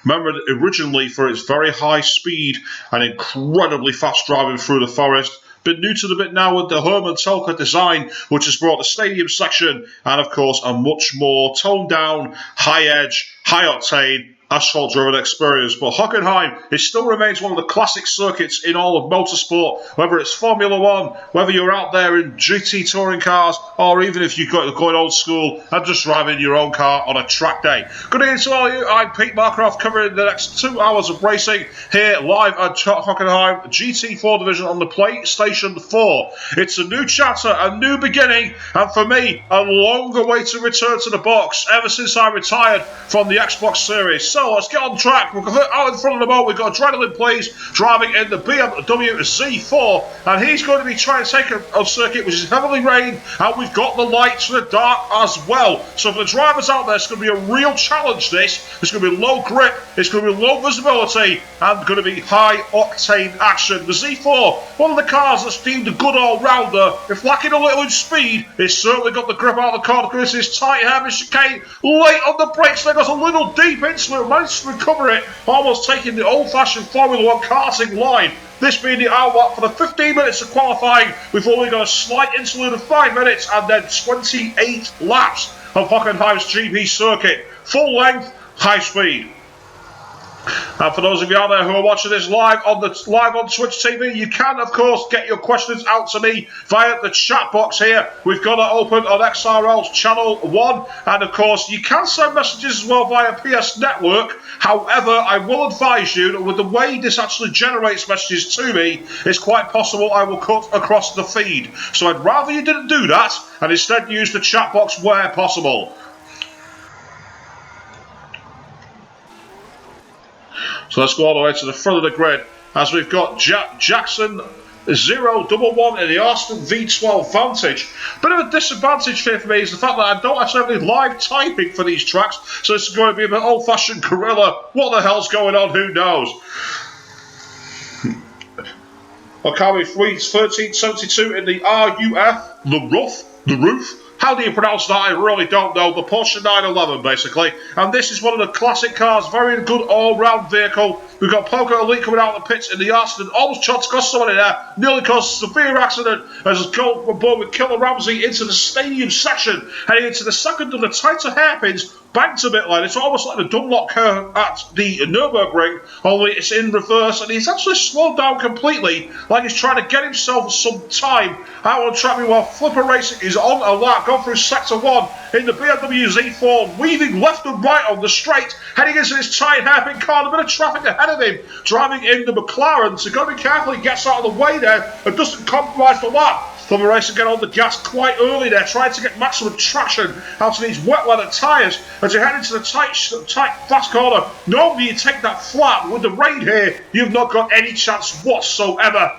Remembered originally for its very high speed and incredibly fast driving through the forest. Bit new to the bit now with the Herman Telka design, which has brought the stadium section and, of course, a much more toned down, high edge, high octane, asphalt driven experience. But Hockenheim, it still remains one of the classic circuits in all of motorsport, whether it's Formula One, whether you're out there in GT touring cars, or even if you're going old school and just driving your own car on a track day. Good evening to all of you. I'm Pete Markroft, covering the next 2 hours of racing here live at Hockenheim GT4 division on the PlayStation 4. It's a new chapter, a new beginning, and for me, a longer way to return to the box ever since I retired from the Xbox Series. So let's get on track. We're out in front of the ball. We've got Adrenaline Please driving in the BMW Z4, and he's going to be trying to take a circuit which is heavily rained, and we've got the lights for the dark as well. So for the drivers out there, it's going to be a real challenge. It's going to be low grip, it's going to be low visibility, and going to be high octane action. The Z4, one of the cars that's deemed a good all-rounder. If lacking a little in speed, it's certainly got the grip out of the corner. This is tight, heavy chicane, late on the brakes. They got a little deep into it, managed to recover it, almost taking the old-fashioned Formula One karting line. This being the outlet for the 15 minutes of qualifying. We've only got a slight interlude of 5 minutes and then 28 laps of Hockenheim's GP circuit. Full length, high speed. And for those of you out there who are watching this live on Twitch TV, you can, of course, get your questions out to me via the chat box here. We've got it open on XRL's Channel 1. And, of course, you can send messages as well via PS Network. However, I will advise you that with the way this actually generates messages to me, it's quite possible I will cut across the feed. So I'd rather you didn't do that and instead use the chat box where possible. So let's go all the way to the front of the grid as we've got Jackson 011 in the Austin V12 Vantage. Bit of a disadvantage here for me is the fact that I don't actually have any live typing for these tracks, so it's going to be a bit old-fashioned guerrilla. What the hell's going on? Who knows? Okami Fleets 1372 in the RUF, the roof. How do you pronounce that? I really don't know. The Porsche 911, basically. And this is one of the classic cars. Very good all-round vehicle. We've got Poker Elite coming out of the pits in the Aston. Almost tried to cost somebody there. Nearly caused a severe accident as it's going aboard with Killer Ramsey into the stadium section. Heading into the second of the tighter hairpins. Banked a bit like it's almost like the Dunlop curve at the Nürburgring, only it's in reverse, and he's actually slowed down completely, like he's trying to get himself some time out on track. Meanwhile, Flipper Racing is on a lap, gone through sector 1 in the BMW Z4, weaving left and right on the straight, heading into this tight hairpin corner, a bit of traffic ahead of him, driving in the McLaren, so got to be careful he gets out of the way there and doesn't compromise the lap. Flipper Racing get on the gas quite early there, trying to get maximum traction out of these wet weather tyres as you head into the tight, fast corner. Normally you take that flat, with the rain here, you've not got any chance whatsoever.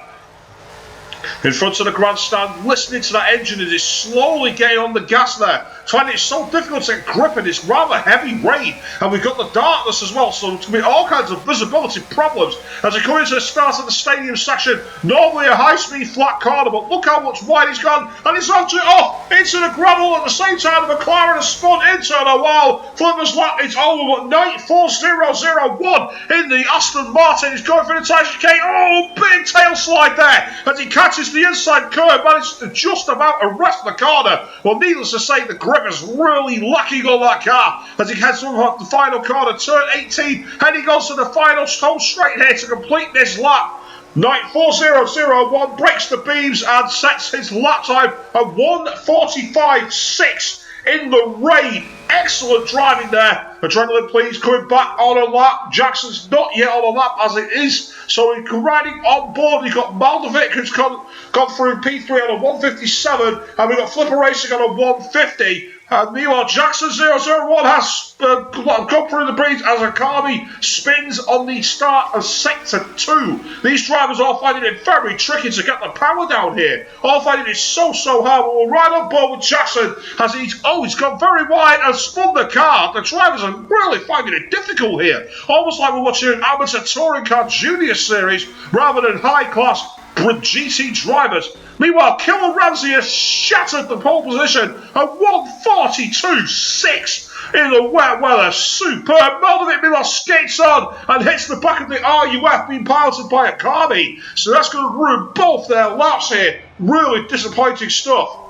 In front of the grandstand, listening to that engine as it's slowly getting on the gas there. Finding it so difficult to get grip in this rather heavy rain. And we've got the darkness as well, so it's going to be all kinds of visibility problems as we come into the start of the stadium section. Normally a high-speed flat corner, but look how much wide he's gone. And he's actually off into the gravel at the same time. The McLaren has spun into the wall. Flipper's lap, it's over, but 94001 in the Aston Martin. He's going for the tight chicane. Oh, big tail slide there as he catches the inside curve, manages to just about arrest the corner. Well, needless to say, the grip is really lacking on that car as he heads over the final corner, turn 18, and he goes to the final home straight here to complete this lap. 94001 breaks the beams and sets his lap time at 1:45.6 in the rain. Excellent driving there. Adrenaline Please coming back on a lap. Jackson's not yet on a lap as it is, so he's riding on board. You've got Maldovic who's gone through P3 on a 157, and we've got Flipper Racing on a 150. Meanwhile, Jackson 001 has gone through the breeze as Akami spins on the start of Sector 2. These drivers are finding it very tricky to get the power down here. All finding it so hard, but we're right on board with Jackson as he's gone very wide and spun the car. The drivers are really finding it difficult here. Almost like we're watching an amateur touring car junior series rather than high-class GT drivers. Meanwhile, Killer Ramsey has shattered the pole position at 1:42.6 in the wet weather. Superb. Maldovic meanwhile skates on and hits the back of the RUF being piloted by a Akami. So that's going to ruin both their laps here. Really disappointing stuff.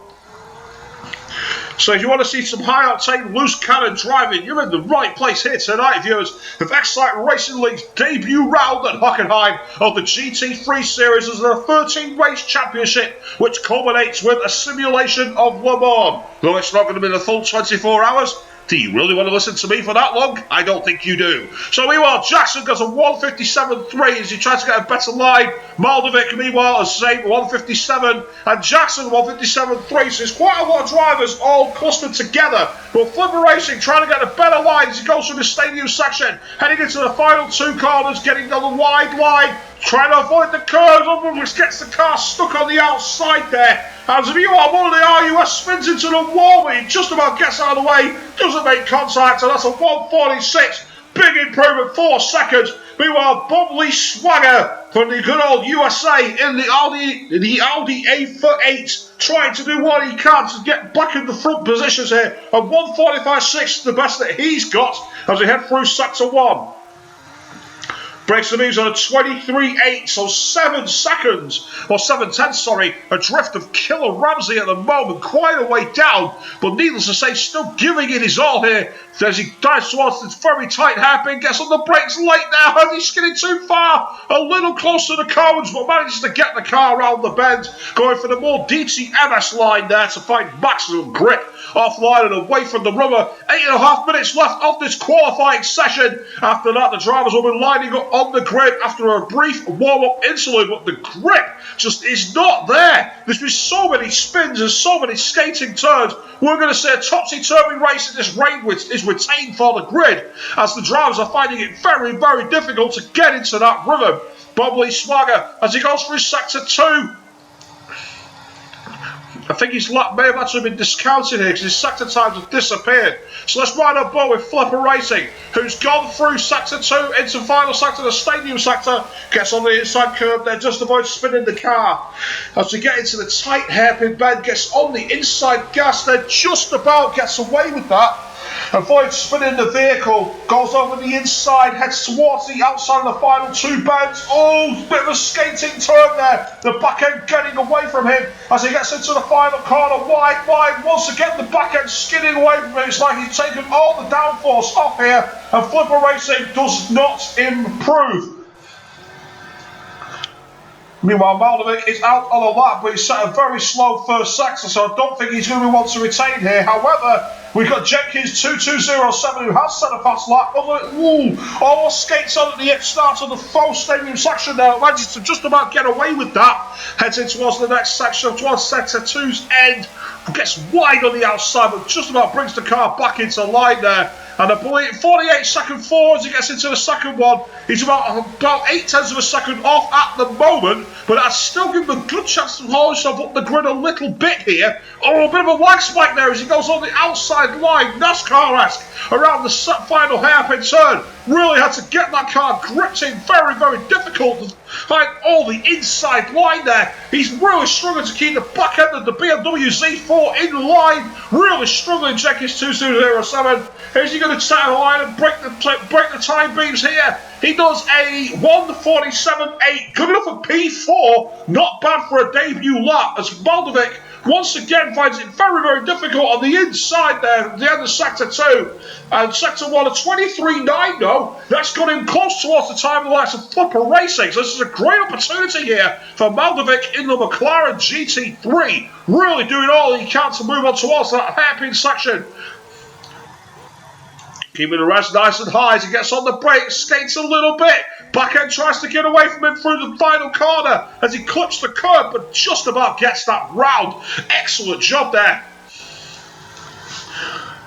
So if you want to see some high-octane, loose cannon driving, you're in the right place here tonight, viewers, of Excite Racing League's debut round at Hockenheim of the GT3 series as their 13-race championship, which culminates with a simulation of Le Mans. Though it's not going to be the full 24 hours, do you really want to listen to me for that long? I don't think you do. So meanwhile, Jackson goes a 157.3 as he tries to get a better line. Maldovic, meanwhile, a same 157, and Jackson 157.3. So there's quite a lot of drivers all clustered together. But Flipper Racing trying to get a better line as he goes through the stadium section, heading into the final two corners, getting on the wide line, trying to avoid the curves, which gets the car stuck on the outside there. As if you are, one of the RUS spins into the wall, but he just about gets out of the way, doesn't make contact, and that's a 146. Big improvement, 4 seconds. Meanwhile, Bob Lee Swagger from the good old USA in the Audi A8, trying to do what he can to get back in the front positions here. And 145.6, the best that he's got as we head through sector 1. Breaks the moves on a 23.8, so 7 seconds, or 7/10, sorry, adrift of Killer Ramsey at the moment, quite a way down, but needless to say, still giving it his all here as he dives towards this very tight hairpin, gets on the brakes late now, and he's skidding too far, a little close to the cones, but manages to get the car around the bend, going for the more DTMS line there to find maximum grip. Offline and away from the rubber. 8.5 minutes left of this qualifying session. After that, the drivers will be lining up on the grid after a brief warm-up interlude, but the grip just is not there. There's been so many spins and so many skating turns. We're going to see a topsy-turvy race in this rain which is retained for the grid, as the drivers are finding it very, very difficult to get into that rhythm. Bob Lee Swagger, as he goes through sector 2, I think his lap may have actually been discounted here because his sector times have disappeared. So let's ride on board with Flipper Racing, who's gone through sector 2 into final sector, the stadium sector, gets on the inside curb there, just avoids spinning the car. As we get into the tight hairpin bend, gets on the inside gas there, just about gets away with that. Avoids spinning the vehicle, goes over the inside, heads towards the outside of the final 2 bends. Oh, bit of a skating turn there. The back end getting away from him as he gets into the final corner. Wide. Once again, the back end skidding away from him. It's like he's taken all the downforce off here, and Flipper Racing does not improve. Meanwhile, Maldovic is out on a lap, but he's set a very slow first sector, so I don't think he's going to want to retain here. However, we've got Jenkins 2207 who has set a fast lap. Almost skates on at the start of the full stadium section now. Manages to just about get away with that. Heads in towards the next section, towards sector 2's end. Gets wide on the outside, but just about brings the car back into line there. And I believe 48-second forward as he gets into the second one. He's about 0.8 of a second off at the moment, but that's still giving him a good chance to haul himself up the grid a little bit here. Oh, a bit of a lag spike there as he goes on the outside line, NASCAR-esque, around the final hairpin turn. Really had to get that car gripped in, very, very difficult to find all the inside line there. He's really struggling to keep the back end of the BMW Z4 in line. Really struggling, Jenkins 2207. Is he going to set a line and break the time beams here? He does a 147.8, good enough for P4, not bad for a debut lap, as Maldovic once again finds it very, very difficult on the inside there at the end of sector 2. And sector 1, a 23.9 though, that's got him close towards the time of the likes of Flipper Racing. So this is a great opportunity here for Maldovic in the McLaren GT3, really doing all he can to move on towards that hairpin section. Keeping the rest nice and high as he gets on the brakes, skates a little bit. Back end tries to get away from him through the final corner as he clips the curb, but just about gets that round. Excellent job there.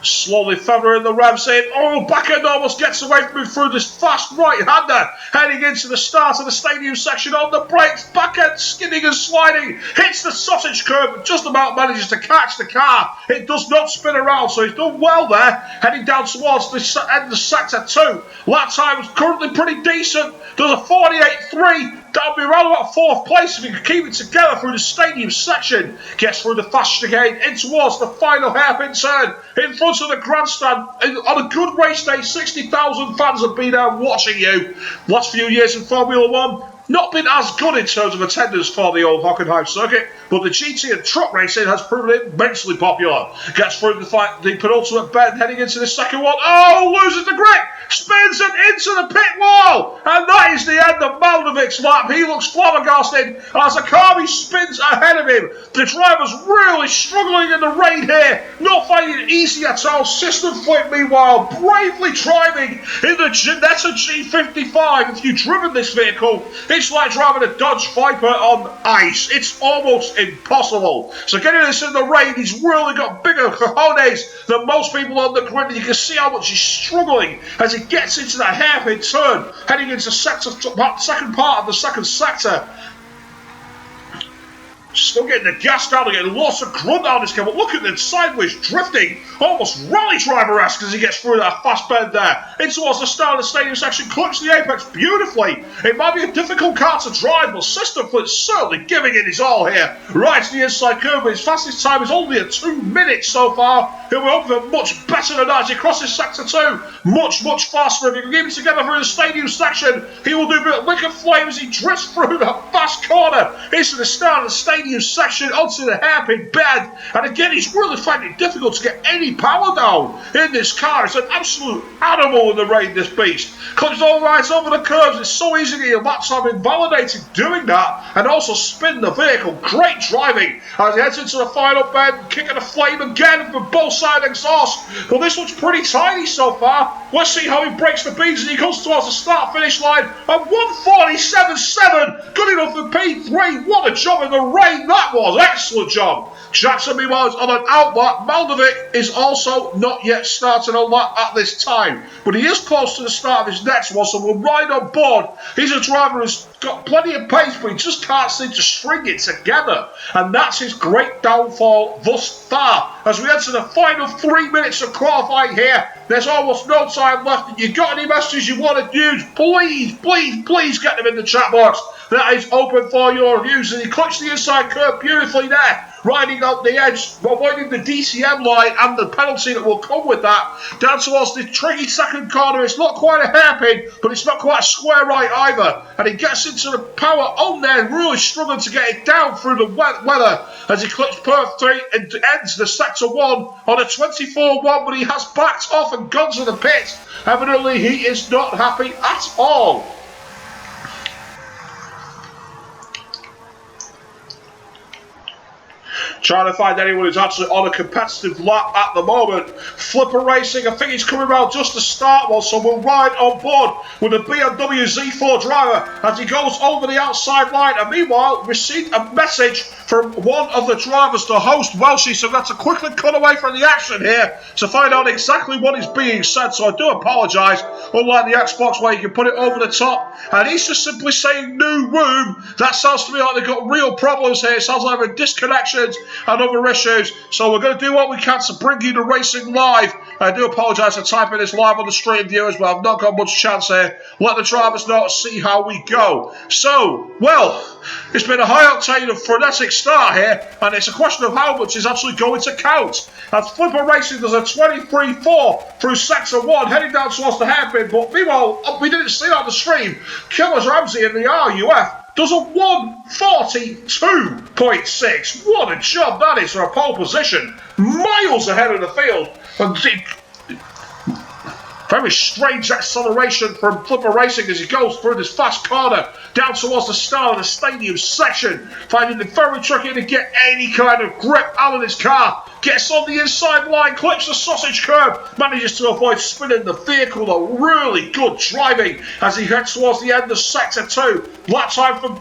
Slowly feathering the revs in. Oh, back end almost gets away from him through this fast right-hander. Heading into the start of the stadium section on the brakes. Back end skidding and sliding. Hits the sausage curb, but just about manages to catch the car. It does not spin around, so he's done well there. Heading down towards the end of sector 2. Lap time is currently pretty decent. Does a 48.3. That'll be around about 4th place if he can keep it together through the stadium section. Gets through the fast chicane in towards the final hairpin turn in front of the grandstand. On a good race day, 60,000 fans have been there watching you. Last few years in Formula 1, not been as good in terms of attendance for the old Hockenheim circuit, but the GT and truck racing has proven immensely popular. Gets through the penultimate bend, heading into the second one. Oh, loses the grip, spins it into the pit wall, and that is the end of Maldovic's lap. He looks flabbergasted as Akami spins ahead of him. The driver's really struggling in the rain here, not finding it easy at all. System flip, meanwhile, bravely driving in the Ginetta G55. If you've driven this vehicle, it's like driving a Dodge Viper on ice. It's almost impossible. So getting this in the rain, he's really got bigger cojones than most people on the grid. And you can see how much he's struggling as he gets into that hairpin turn, heading into second part of the second sector. Still getting the gas down and getting lots of grunt down this cable. Look at the sideways drifting, almost rally driver-esque as he gets through that fast bend there. In towards the start of the stadium section, clutched the apex beautifully. It might be a difficult car to drive, but System Flip's certainly giving it his all here. Right to the inside curve, but his fastest time is only at 2 minutes so far. He'll be hoping for much better than that as he crosses sector 2. Much faster. If he can keep it together through the stadium section, he will do a bit of lick and flame as he drifts through that fast corner into the start of the stadium section onto the hairpin bend, and again he's really finding it difficult to get any power down in this car. It's an absolute animal in the rain, this beast. Comes all right over the curves. It's so easy to get your lap time invalidated doing that, and also spin the vehicle. Great driving as he heads into the final bend, kicking a flame again from both side exhaust. Well, this looks pretty tiny so far. Let's see how he breaks the beans as he comes towards the start-finish line at 1:47.7. Good enough for P3. What a job in the rain that was. Excellent job. Jackson, meanwhile, is on an outlap. Maldovic is also not yet starting a lap at this time, but he is close to the start of his next one, so we'll ride on board. He's a driver who's got plenty of pace, but he just can't seem to string it together, and that's his great downfall thus far. As we enter the final 3 minutes of qualifying here, there's almost no time left. If you've got any messages you want to use, please get them in the chat box. That is open for your views. And he clutched the inside curve beautifully there, riding up the edge, avoiding the DCM line and the penalty that will come with that. Down towards the tricky second corner. It's not quite a hairpin, but it's not quite a square right either. And he gets into the power on there, really struggling to get it down through the wet weather as he clutched Perth 3 and ends the sector 1 on a 24-1, but he has backed off and gone to the pit. Evidently, he is not happy at all. Trying to find anyone who's actually on a competitive lap at the moment. Flipper Racing, I think he's coming around just to start one, so we'll ride on board with a BMW Z4 driver as he goes over the outside line. And meanwhile, received a message from one of the drivers, the host Welshie, so I've got to quickly cut away from the action here to find out exactly what is being said. So I do apologise, unlike the Xbox where you can put it over the top. And he's just simply saying new room. That sounds to me like they've got real problems here. It sounds like they're disconnections and other issues, so we're going to do what we can to bring you the racing live. I do apologise for typing this live on the stream, viewers, but I've not got much chance here. Let the drivers know to see how we go. So, well, it's been a high octane and frenetic start here, and it's a question of how much is actually going to count. As Flipper Racing does a 23-4 through sector 1, heading down towards the hairpin, but meanwhile, we didn't see it on the stream, Killers Ramsey in the RUF does a 1:42.6. What a job that is for a pole position. Miles ahead of the field. Very strange acceleration from Flipper Racing as he goes through this fast corner down towards the start of the stadium section, finding it very tricky to get any kind of grip out of this car. Gets on the inside line, clips the sausage curb, manages to avoid spinning the vehicle, though. Really good driving as he heads towards the end of sector 2. Lap time from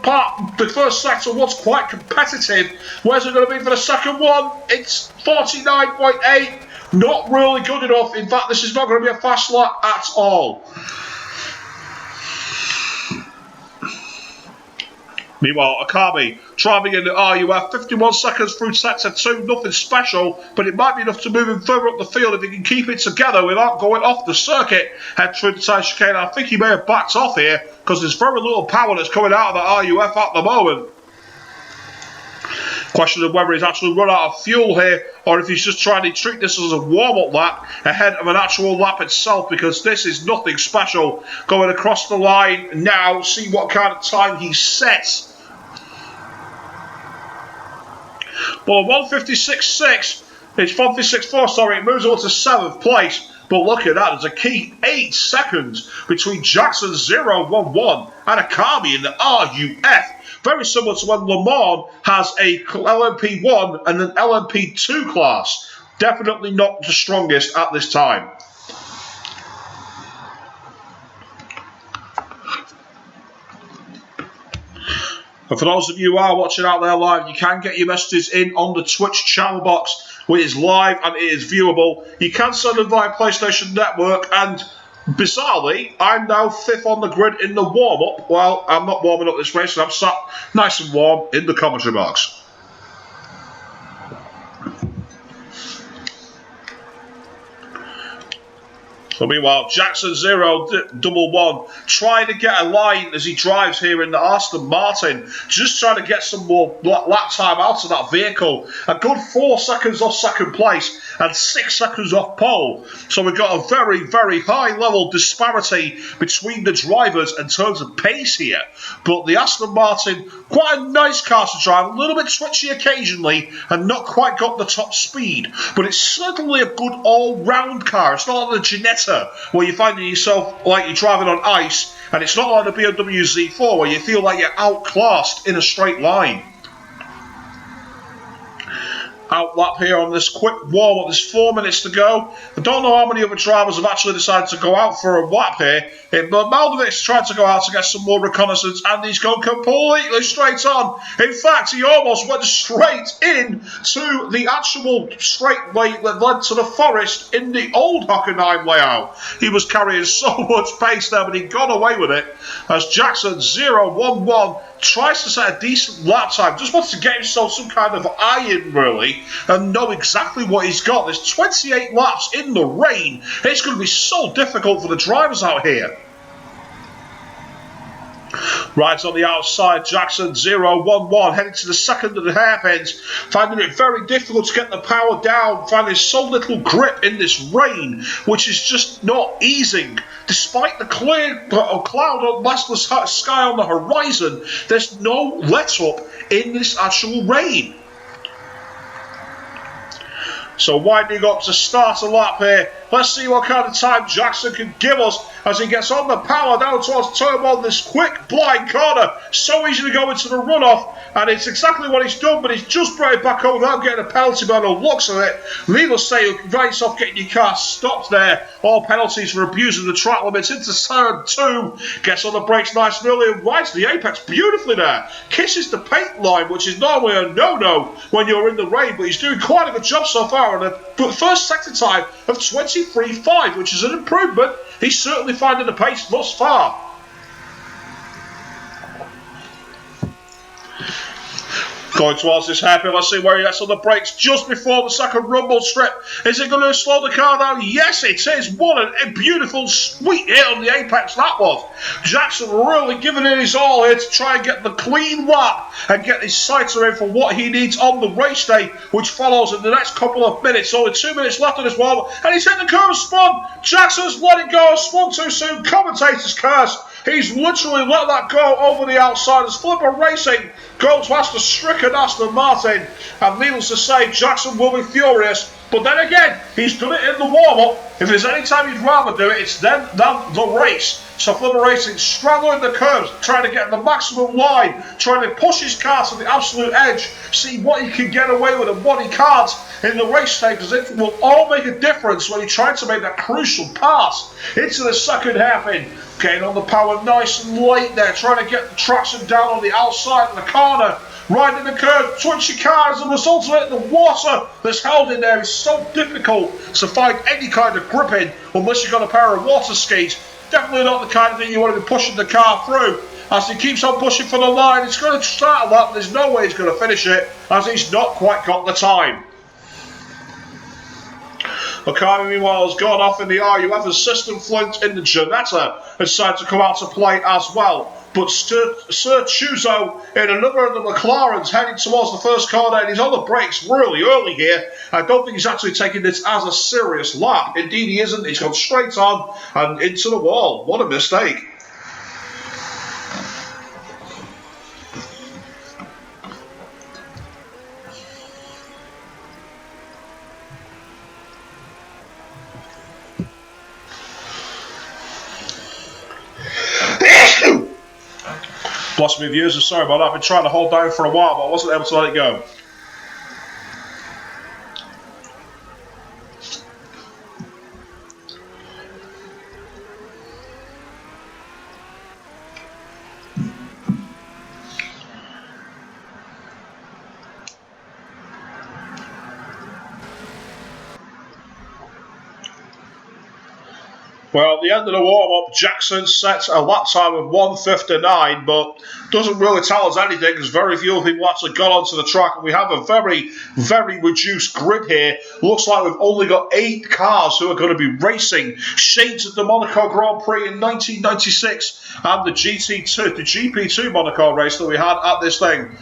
the first sector was quite competitive. Where's it going to be for the second one? It's 49.8. Not really good enough. In fact, this is not going to be a fast lap at all. Meanwhile, Akami driving in the RUF, 51 seconds through sector 2, nothing special, but it might be enough to move him further up the field if he can keep it together without going off the circuit. Head through the tight chicane. I think he may have backed off here because there's very little power that's coming out of the RUF at the moment. Question of whether he's actually run out of fuel here or if he's just trying to treat this as a warm-up lap ahead of an actual lap itself, because this is nothing special. Going across the line now, see what kind of time he sets. Well, 156.6, it's 156.4, sorry, it moves on to 7th place. But look at that, there's a key 8 seconds between Jackson 011 and Akami in the RUF. Very similar to when Le Mans has a LMP1 and an LMP2 class. Definitely not the strongest at this time. And for those of you who are watching out there live, you can get your messages in on the Twitch channel box, where it is live and it is viewable. You can send them via PlayStation Network, and bizarrely, I'm now 5th on the grid in the warm-up. Well, I'm not warming up this race, so I'm sat nice and warm in the commentary box. So meanwhile, Jackson 011 trying to get a line as he drives here in the Aston Martin, just trying to get some more lap time out of that vehicle. A good 4 seconds off second place and 6 seconds off pole. So we've got a very, very high level disparity between the drivers in terms of pace here. But the Aston Martin, quite a nice car to drive, a little bit twitchy occasionally and not quite got the top speed. But it's certainly a good all-round car. It's not like the Ginetta, where you're finding yourself like you're driving on ice, and it's not like the BMW Z4 where you feel like you're outclassed in a straight line. Outlap here on this quick warm-up. There's 4 minutes to go. I don't know how many other drivers have actually decided to go out for a lap here. But Maldovic's tried to go out to get some more reconnaissance, and he's gone completely straight on. In fact, he almost went straight in to the actual straight way that led to the forest in the old Hockenheim layout. He was carrying so much pace there, but he got away with it as Jackson 011 tries to set a decent lap time. Just wants to get himself some kind of iron, really, and know exactly what he's got. There's 28 laps in the rain. It's going to be so difficult for the drivers out here. Right on the outside, Jackson 011 heading to the second of the hairpins, finding it very difficult to get the power down, finding so little grip in this rain, which is just not easing. Despite the clear cloud or massless sky on the horizon, there's no let up in this actual rain. So winding up to start a lap here. Let's see what kind of time Jackson can give us as he gets on the power down towards turn 1, this quick blind corner. So easy to go into the runoff, and it's exactly what he's done, but he's just brought it back over without getting a penalty by the looks of it. Needless to say, you can find yourself getting your car stopped there. All penalties for abusing the track limits into turn 2. Gets on the brakes nice and early and rides the apex beautifully there. Kisses the paint line, which is normally a no-no when you're in the rain, but he's doing quite a good job so far on a first sector time of 23.5, which is an improvement. He's certainly finding the pace thus far. Going towards this hairpin, let's see where he gets on the brakes just before the second rumble strip. Is it going to slow the car down? Yes, it is. What a beautiful, sweet hit on the apex that was. Jackson really giving it his all here to try and get the clean lap and get his sighter in for what he needs on the race day, which follows in the next couple of minutes. Only 2 minutes left on this one, and he's hit the curve and spun. Jackson's let it go, spun too soon. Commentator's curse. He's literally let that go over the outside as Flipper Racing goes past the stricken Aston Martin. And needless to say, Jackson will be furious. But then again, he's done it in the warm-up. If there's any time he'd rather do it, it's then the race. So Flipper Racing straddling the curves, trying to get the maximum line, trying to push his car to the absolute edge, see what he can get away with and what he can't in the race day, because it will all make a difference when he tries to make that crucial pass into the second hairpin. Getting on the power nice and late there, trying to get the traction down on the outside of the corner. Riding the curve, twitchy car as a result of it. The water that's held in there is so difficult to find any kind of grip in unless you've got a pair of water skis. Definitely not the kind of thing you want to be pushing the car through. as he keeps on pushing for the line. It's going to start a lap. There's no way he's going to finish it, as he's not quite got the time. Hockenheim, meanwhile, has gone off in the RUF as System Flint in the Janetta has decided to come out to play as well. But Sir Chuzo in another of the McLarens heading towards the first corner, and he's on the brakes really early here. I don't think he's actually taking this as a serious lap. Indeed he isn't. He's gone straight on and into the wall. What a mistake. Bless me, viewers, sorry about that. I've been trying to hold down for a while, but I wasn't able to let it go. Well, at the end of the warm-up, Jackson sets a lap time of 1:59, but doesn't really tell us anything because very few people actually got onto the track, and we have a very, very reduced grid here. Looks like we've only got 8 cars who are going to be racing. Shades of the Monaco Grand Prix in 1996 and the GT2, the GP2 Monaco race that we had at this thing.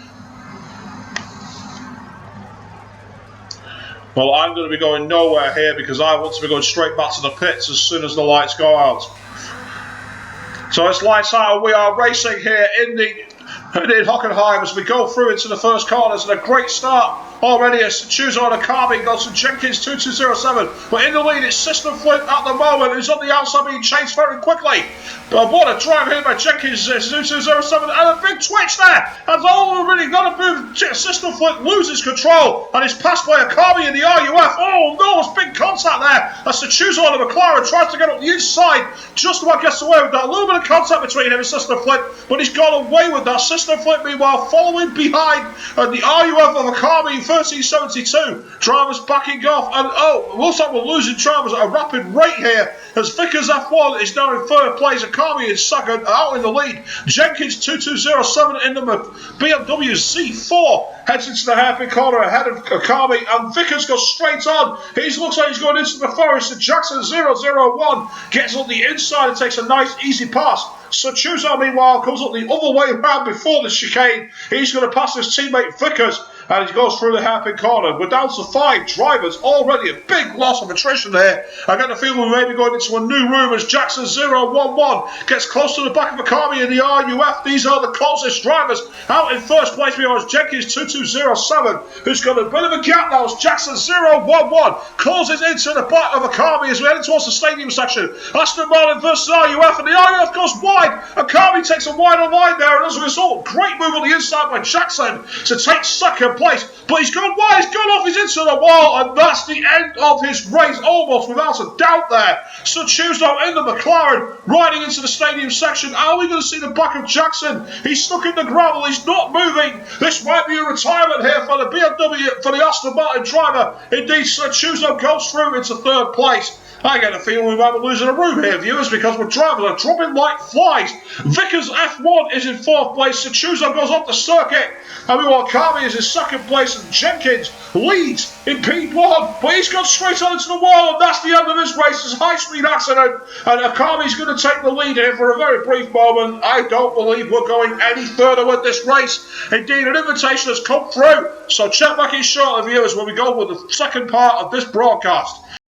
Well, I'm going to be going nowhere here because I want to be going straight back to the pits as soon as the lights go out. So it's lights out and we are racing here in Hockenheim as we go through into the first corners, and a great start already as Chuzo on a Carby goes to Jenkins 2207, but in the lead it's System Flint at the moment, who's on the outside being chased very quickly. But what a drive here by Jenkins 2207, and a big twitch there, and all really got to move. System Flint loses control and is passed by a Carby in the RUF. Oh no, it's big contact there as the Chuzo on the McLaren tries to get up the inside, just about gets away with that. A little bit of contact between him and System Flint, but he's got away with that. System Flint meanwhile following behind the RUF of a Carby 1372. Drivers backing off, and oh, looks like we're losing drivers at a rapid rate here as Vickers F1 is now in third place, and Carby is second, out in the lead. Jenkins 2207 in the BMW Z4 heads into the hairpin corner ahead of Carby, and Vickers goes straight on. He looks like he's going into the forest, and Jackson 001 gets on the inside and takes a nice easy pass. So Chuzo meanwhile comes up the other way around before the chicane. He's going to pass his teammate Vickers, and he goes through the hairpin corner. We're down to 5 drivers already. A big loss of attrition there. I get the feeling we may be going into a new room as Jackson 011 gets close to the back of Akami in the RUF. These are the closest drivers. Out in first place we are Jenkins 2207, who's got a bit of a gap now as Jackson 011 closes into the back of Akami as we head towards the stadium section. Aston Martin versus RUF, and the RUF goes wide. Akami takes a wider line there, and as a result, great move on the inside by Jackson to take second place, but he's gone wide, he's gone off, he's into the wall, and that's the end of his race, almost without a doubt there. So Chuzo in the McLaren, riding into the stadium section. Are we going to see the back of Jackson? He's stuck in the gravel, he's not moving. This might be a retirement here for the BMW, for the Aston Martin driver. Indeed, so Chuzo goes through into third place. I get a feeling we might be losing a room here, viewers, because we're drivers are dropping like flies. Vickers F1 is in fourth place, so Chuzo goes off the circuit, and we want Carby is in second place, and Jenkins leads in P1, but he's gone straight on into the wall, and that's the end of his race. It's a high-speed accident, and Carby's going to take the lead here for a very brief moment. I don't believe we're going any further with this race. Indeed, an invitation has come through, so check back in shortly, viewers, when we go with the second part of this broadcast.